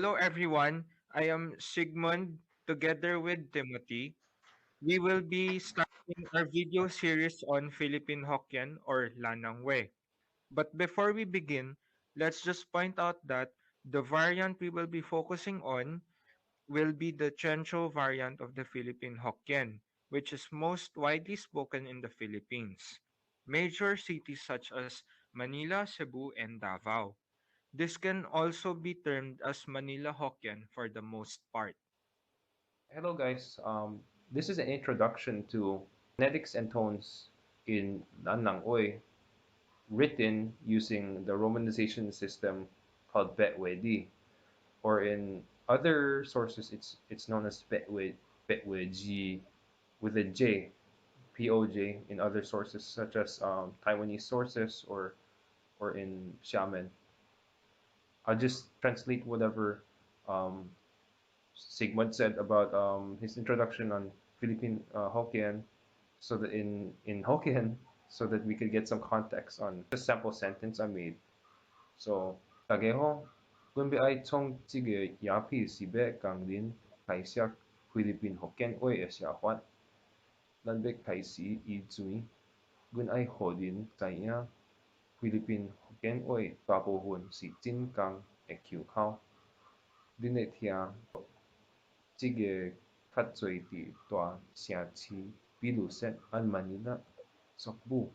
Hello everyone, I am Sigmund together with Timothy. We will be starting our video series on Philippine Hokkien or Lanang Way. But before we begin, let's just point out that the variant we will be focusing on will be the Chencho variant of the Philippine Hokkien, which is most widely spoken in the Philippines. Major cities such as Manila, Cebu, and Davao. This can also be termed as Manila Hokkien for the most part. Hello guys, this is an introduction to phonetics and tones in Lanang Oy, written using the romanization system called Betwedi, or in other sources it's known as Betweji with a J, POJ in other sources such as Taiwanese sources or in Xiamen. I'll just translate whatever um, Sigmund said about his introduction on Philippine Hokkien, so that in Hokkien, so that we could get some context on the sample sentence I made. So, 다게호, 군비아이 총찌개 야피 시베 강린 카이시아 필리핀 호켄 오에 시아환 난백 카이시 이주이 군아이 호딘 자이야 필리핀 호켄 오에 바보훈 시 찐강 에큐카오 디네티아 찌개 카츠이티 또한 시아치 비루셋 안 마닐라 속부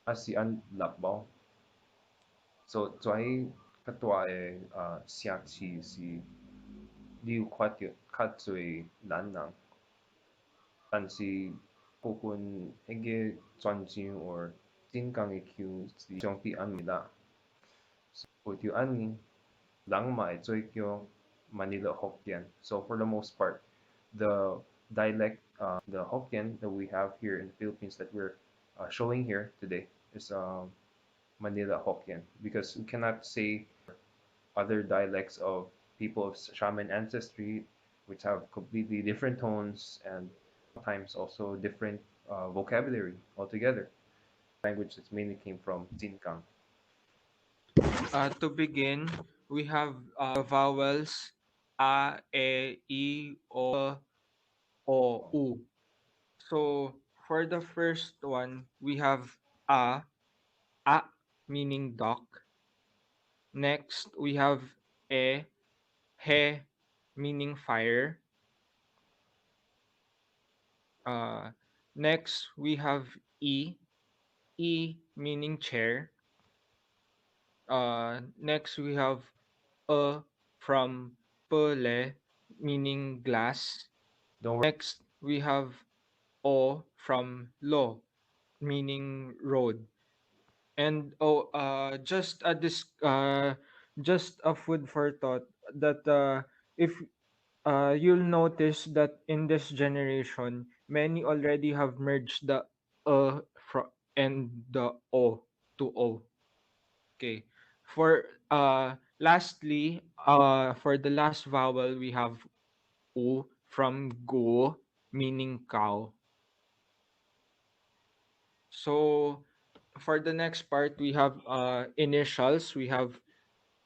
ASEAN Labao. So toay katwa siya si liu kwatyo katsui nanang tan si kokun ege zonjin or jingang ekyu si jongpi anmida. Utyu ani langma e zoikyo Manila Hokkien. So for the most part, the dialect, the Hokkien that we have here in the Philippines that we're showing here today is Manila Hokkien because we cannot say other dialects of people of shaman ancestry which have completely different tones and sometimes also different vocabulary altogether. Language that mainly came from Jinkang. To begin, we have the vowels a, e, I, o, u. So for the first one, we have a meaning duck. Next, we have e, he meaning fire. Uh, Next, we have e meaning chair. Next, we have from pele, meaning glass. Don't worry. Next, we have o from lo, meaning road. And just a food for thought that if you'll notice that in this generation, many already have merged the and the o to o. Okay. For lastly, for the last vowel we have u from go, meaning cow. So for the next part we have initials. We have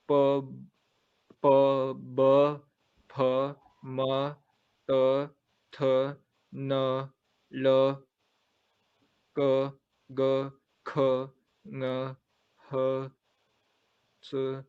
p, p, b, p, m, t, th, n, l, k, g, k, ng, h, ts,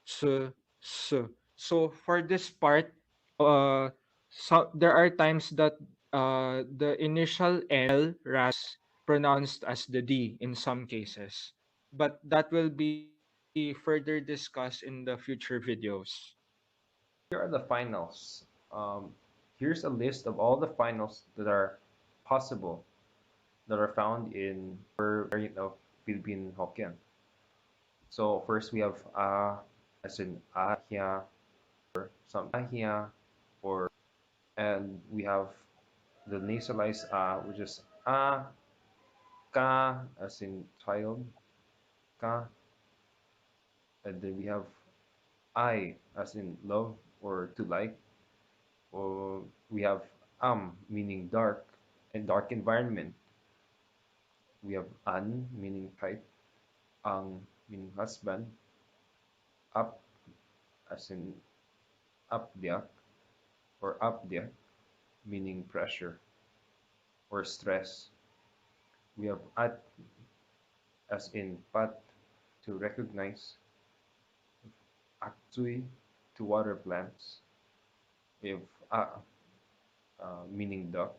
ts, s. So for this part, there are times that the initial L pronounced as the D in some cases, but that will be further discussed in the future videos. Here are the finals. Here's a list of all the finals that are possible that are found in variant of Philippine Hokkien. So first we have as in ahia or some ahia or and we have the nasalized which is ka as in child ka and then we have I as in love or to like or we have meaning dark and dark environment. We have an meaning kite, ang meaning husband, up as in apdiak or apdiak, meaning pressure or stress. We have at as in pat to recognize, actually to water plants. We have a meaning duck.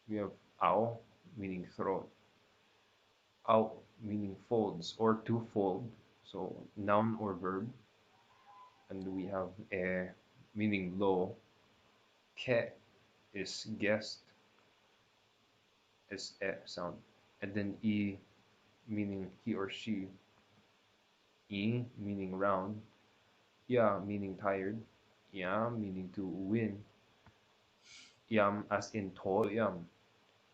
We have ow meaning throat. Out meaning folds or to fold, so noun or verb. And we have a meaning low. Ke is guest, is a sound. And then e meaning he or she. E meaning round. Ya meaning tired. Yam meaning to win. Yam as in tall yam.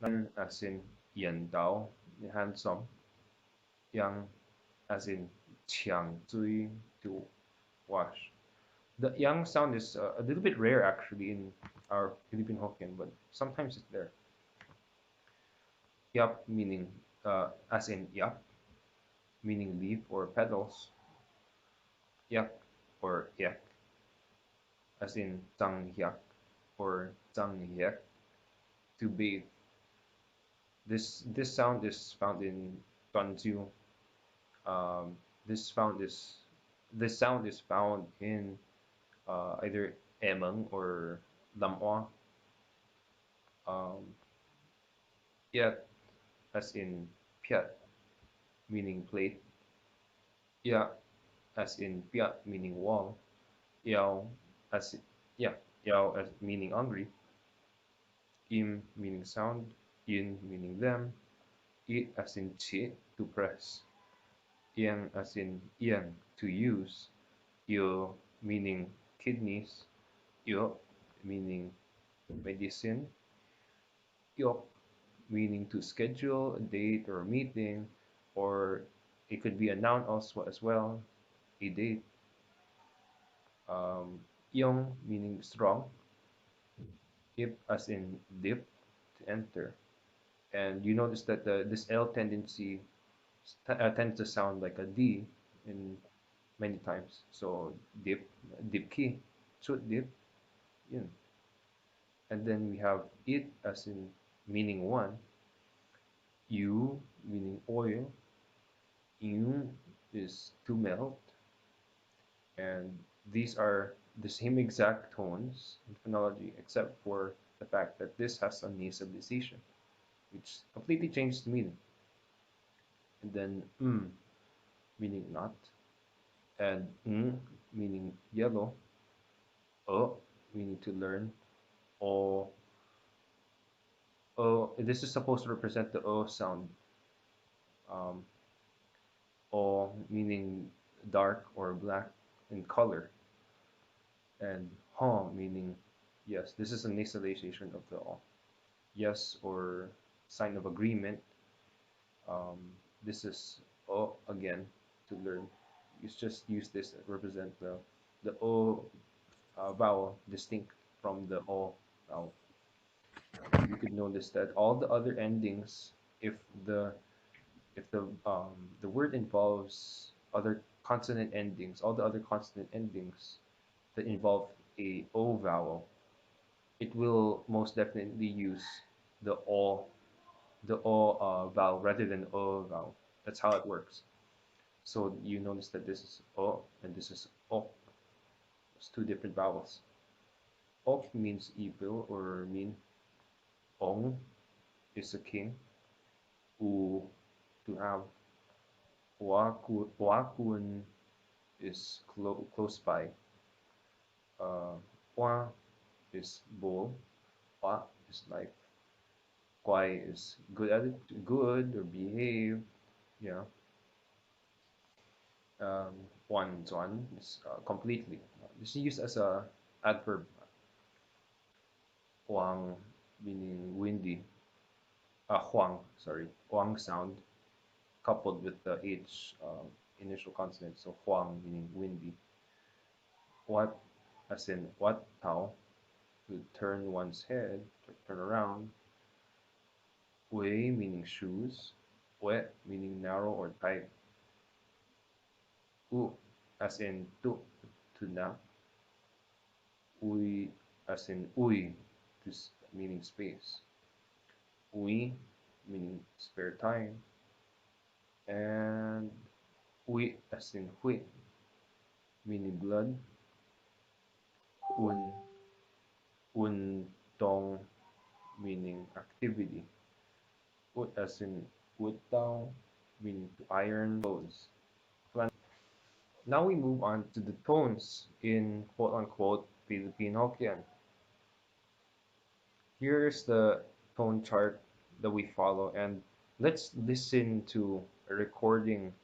Nan as in yan dao, handsome. Yang as in chiang zui, to wash. The yang sound is a little bit rare actually in our Philippine Hokkien, but sometimes it's there. Yap meaning as in yap, meaning leaf or petals. Yak or yak as in zang yak or zang yak, to bathe. This sound is found in Tuanzhu. Um, this found is this sound is found in either emeng or lamwa. Um, Yat as in piat, meaning plate. Ya as in piat, meaning wall. Yao as yeah, yao as meaning hungry. Im meaning sound. Yin meaning them. It as in chi, to press. Yang as in yang, to use. Yo meaning kidneys. Yo meaning medicine. Yok meaning to schedule a date or a meeting, or it could be a noun also as well, a date. Yong meaning strong. Ip as in dip, to enter. And you notice that this L tendency tends to sound like a D in many times. So dip, dip key, chut dip, yun. And then we have it as in meaning one, you meaning oil, yu is to melt, and these are the same exact tones in phonology except for the fact that this has a nasalization, which completely changes the meaning. And then meaning not, and meaning yellow, o meaning to learn, o this is supposed to represent the o sound, um, o meaning dark or black in color, and ha meaning yes. This is a nasalization of the o. Yes or sign of agreement. Um, this is o again, to learn. You just use this to represent the o vowel distinct from the o vowel. You could notice that all the other endings, if the the word involves other consonant endings, all the other consonant endings that involve a o vowel, it will most definitely use the o vowel rather than o vowel. That's how it works. So you notice that this is o and this is o. It's two different vowels. Ok means evil or mean. Ong is a king. U, to have. Wakun is close by. Wa is bull. Wa is life. Kwai is good at it, good or behave. Yeah. Wan Zuan is completely. This is used as a adverb. Huang meaning windy. Huang, sorry. Huang sound coupled with the H initial consonant. So Huang meaning windy. What as in what tao, to turn one's head, to turn around. Wei meaning shoes. We meaning narrow or tight. U as in to nap. as in uy, this meaning space. Uy meaning spare time, and uy as in hui meaning blood. Un untong meaning activity. Ut as in utang meaning to iron clothes. Now we move on to the tones in quote unquote Philippine Hokkien. Here's the tone chart that we follow, and let's listen to a recording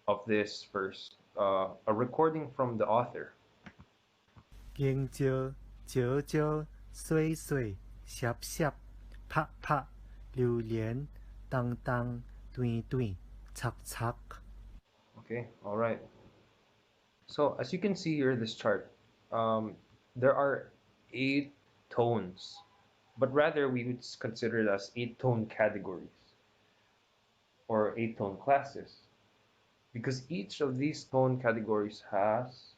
of this first. A recording from the author. 迎招招招水水闪闪拍拍榴莲当当对对擦擦 Okay, all right. So as you can see here, this chart, um, there are 8 tones, but rather we would consider it as 8 tone categories or 8 tone classes because each of these tone categories has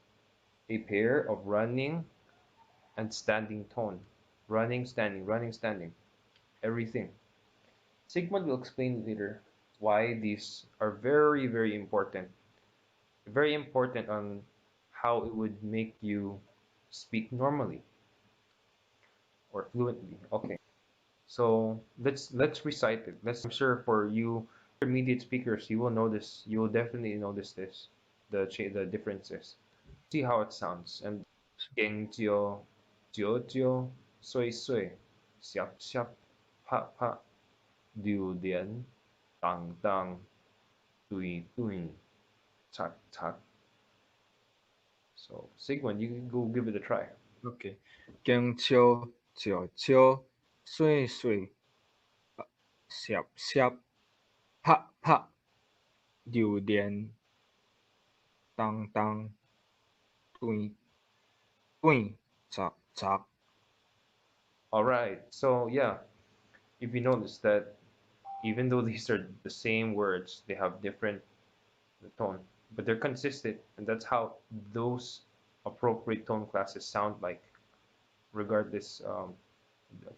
a pair of running and standing tone. Running, standing, everything. Sigmund will explain later why these are very, very important. Very important on how it would make you speak normally or fluently. Okay. So let's recite it. I'm sure for you intermediate speakers, you will notice. You will definitely notice this, the differences. See how it sounds. And geng jiu, jiu jiu, sui sui, xiap xiap, pa pa, liu lian, dang dang, dui dui, tak tak. So Sigmund, you can go give it a try. Okay. Geng chiu, jiu jiu, sui sui, xiap xiap, pa pa, liu lian, tang tang, tui tui, chak chak. All right. So yeah, if you notice that even though these are the same words, they have different tone, but they're consistent, and that's how those appropriate tone classes sound like, regardless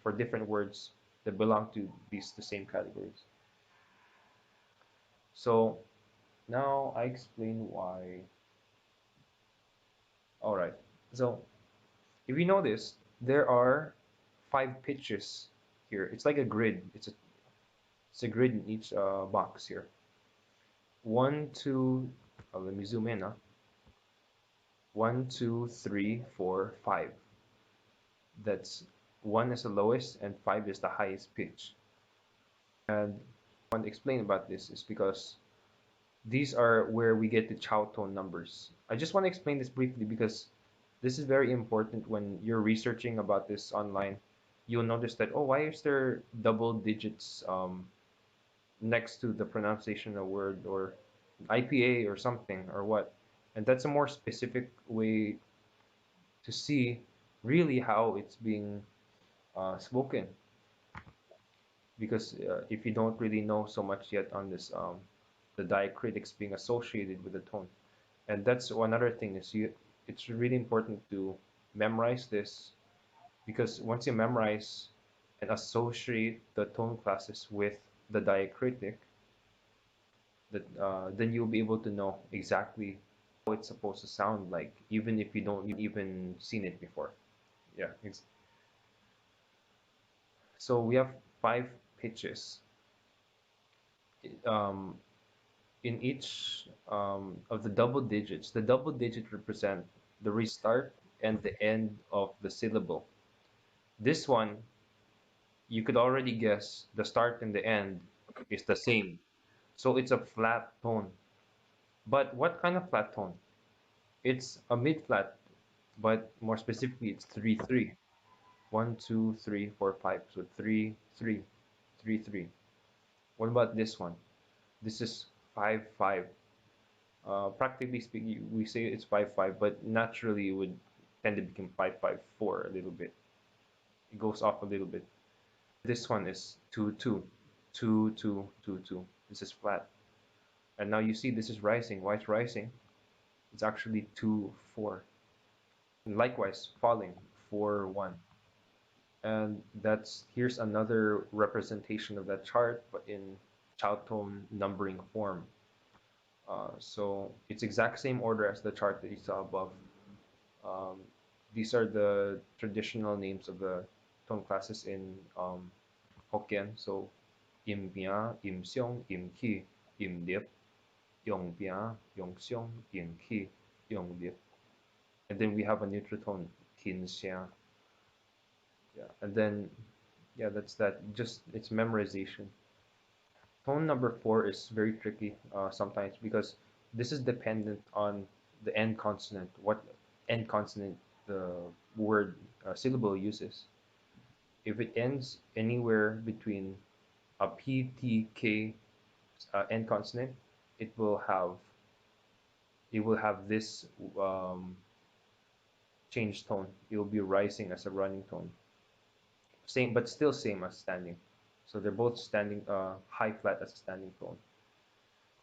for different words that belong to these the same categories. So now I explain why. All right. So if you notice, there are 5 pitches here. It's like a grid. It's a grid in each box here. One, two. Let me zoom in. Huh? 1, 2, 3, 4, 5. That's 1 is the lowest and 5 is the highest pitch. And I want to explain about this is because these are where we get the chow tone numbers. I just want to explain this briefly because this is very important when you're researching about this online. You'll notice that, oh, why is there double digits next to the pronunciation of a word or IPA or something or what? And that's a more specific way to see really how it's being spoken. Because if you don't really know so much yet on this, the diacritics being associated with the tone, and that's one other thing is it's really important to memorize this because once you memorize and associate the tone classes with the diacritic, that then you'll be able to know exactly how it's supposed to sound like, even if you don't even seen it before. Yeah, so we have 5 pitches. Um, in each of the double digits, the double digit represent the restart and the end of the syllable. This one, you could already guess the start and the end is the same. So it's a flat tone. But what kind of flat tone? It's a mid flat, but more specifically, it's 3 3. 1, 2, 3, 4, 5. So 3 3 3 3. What about this one? This is 5 5. Practically speaking, we say it's 5 5, but naturally it would tend to become 5 5 4 a little bit. It goes off a little bit. This one is 2 2 2 2 2 2. This is flat. And now you see this is rising. Why it's rising? It's actually 2 4. And likewise, falling 4 1. And that's here's another representation of that chart, but in child tone numbering form. So it's exact same order as the chart that you saw above. Um, these are the traditional names of the tone classes in Hokkien. So im bia, im seong, im ki, im liep, yong bia, yong seong, im ki, yong liep. And then we have a neutral tone, tin xia. Yeah, and then yeah, that's that. Just it's memorization. Tone number 4 is very tricky sometimes because this is dependent on the end consonant, what end consonant the word syllable uses. If it ends anywhere between a P, T, K end consonant, it will have this change tone. It will be rising as a running tone. Same, but still same as standing. So they're both standing high flat as a standing tone.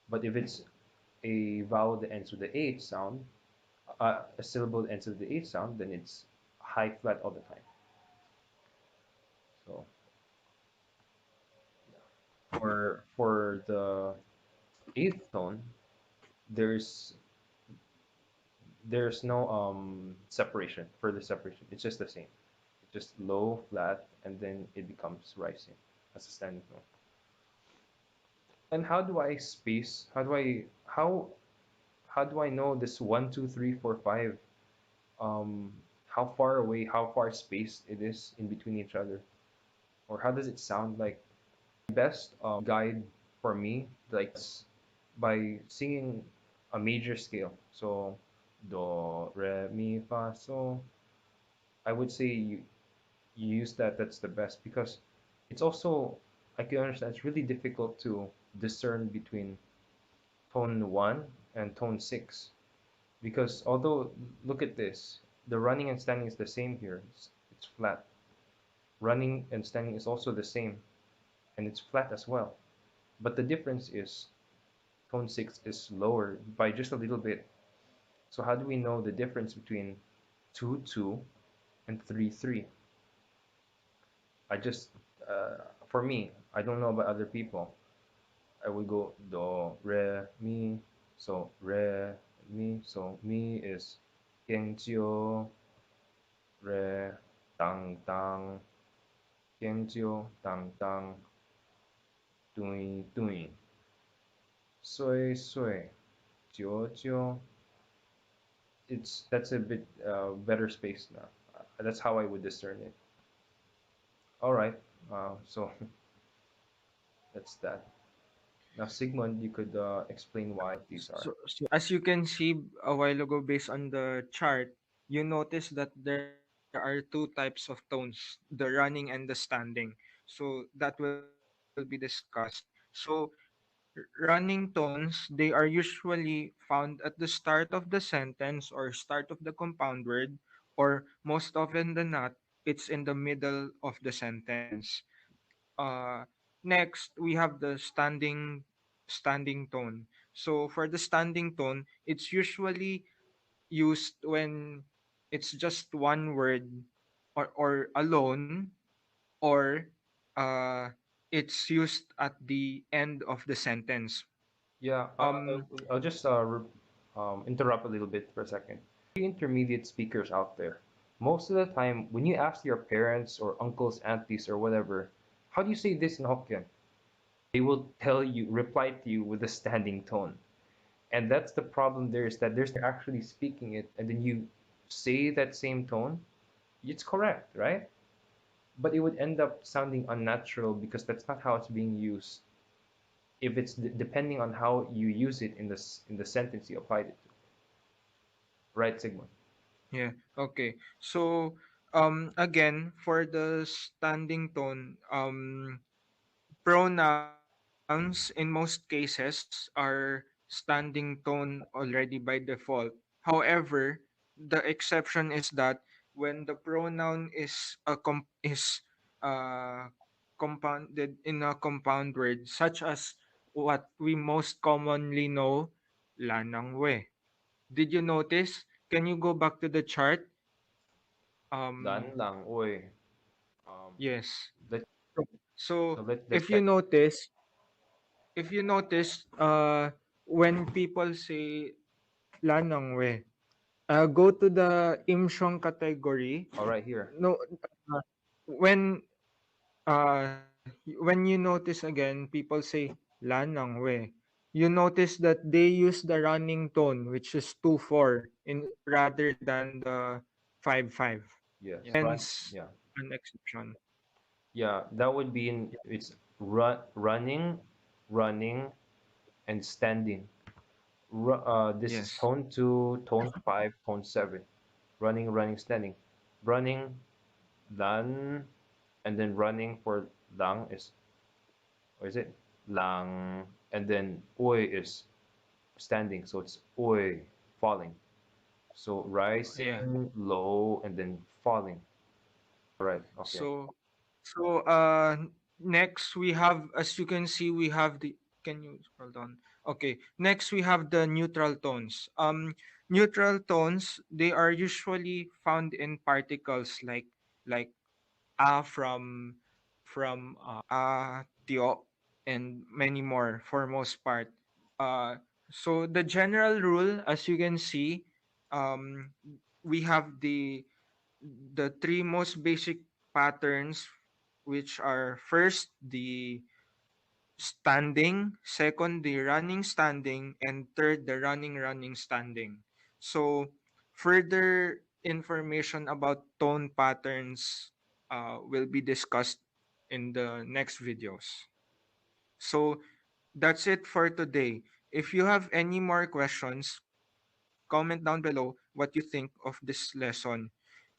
But if it's a vowel that ends with the H sound, a syllable that ends with the H sound, then it's high flat all the time. So for the eighth tone, there's no separation, further separation. It's just the same. It's just low, flat, and then it becomes rising as a standing tone. And how do I space? How do I know this 1, 2, 3, 4, 5? Um, how far away, how far spaced it is in between each other, or how does it sound like? My best guide for me, like by singing a major scale. So do, re, mi, fa, so. I would say you use that. That's the best because it's also I can understand it's really difficult to discern between tone 1 and tone 6 because although look at this, the running and standing is the same here. It's flat. Running and standing is also the same and it's flat as well. But the difference is tone 6 is lower by just a little bit. So how do we know the difference between 2 2 and 3 3? I just for me, I don't know about other people. I would go do, re, mi. So re, mi. So mi is genjio, re, tang tang, genjio, tang tang, dui dui, sui sui, jio jio. It's that's a bit better space now. That's how I would discern it. All right. So that's that. Now, Sigmund, you could explain why these are. So as you can see a while ago, based on the chart, you notice that there are two types of tones: the running and the standing. So that will be discussed. So running tones, they are usually found at the start of the sentence or start of the compound word, or most often than not, it's in the middle of the sentence. Uh, Next, we have the standing tone. So for the standing tone, it's usually used when it's just one word or alone, or uh, it's used at the end of the sentence. Yeah, Um, I'll just interrupt a little bit for a second. Intermediate speakers out there, most of the time, when you ask your parents or uncles, aunties, or whatever, how do you say this in Hokkien? They will tell you, reply to you with a standing tone. And that's the problem there is that there's actually speaking it, and then you say that same tone, it's correct, right? But it would end up sounding unnatural because that's not how it's being used. If it's depending on how you use it in the sentence you applied it to, right, Sigmund? yeah, okay. So again, for the standing tone, pronouns in most cases are standing tone already by default. However, the exception is that when the pronoun is uh, compounded in a compound word, such as what we most commonly know, lanang we. Did you notice? Can you go back to the chart? Lan Um, lang oi. Um, yes. let So so so let's if you check. notice, when people say lanang we, go to the imshong category. All right, here. No, uh, when when you notice again, people say lanang we. You notice that they use the running tone, which is 2-4 in rather than the 5-5. Yes, run. Hence, Yeah, an exception. yeah. That would be in it's running, running, and standing. This is Yes. tone 2, tone 5, tone 7. Running, running, standing. Running, lan, and then running for lang is, or is it? Lang, and then oi is standing, so it's oi, falling. So Yeah. rising, low, and then falling. All right, okay. So so next we have, as you can see, we have the, can you scroll down? Okay. Next we have the neutral tones. Neutral tones, they are usually found in particles like tio, and many more for most part. Uh, so the general rule, as you can see, um, we have the three most basic patterns, which are first the standing, second the running standing, and third the running standing. So further information about tone patterns will be discussed in the next videos. So that's it for today. If you have any more questions, comment down below what you think of this lesson,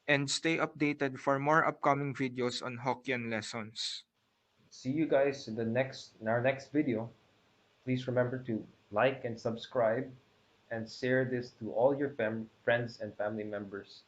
and stay updated for more upcoming videos on Hokkien lessons. See you guys in our next video. Please remember to like and subscribe and share this to all your friends and family members.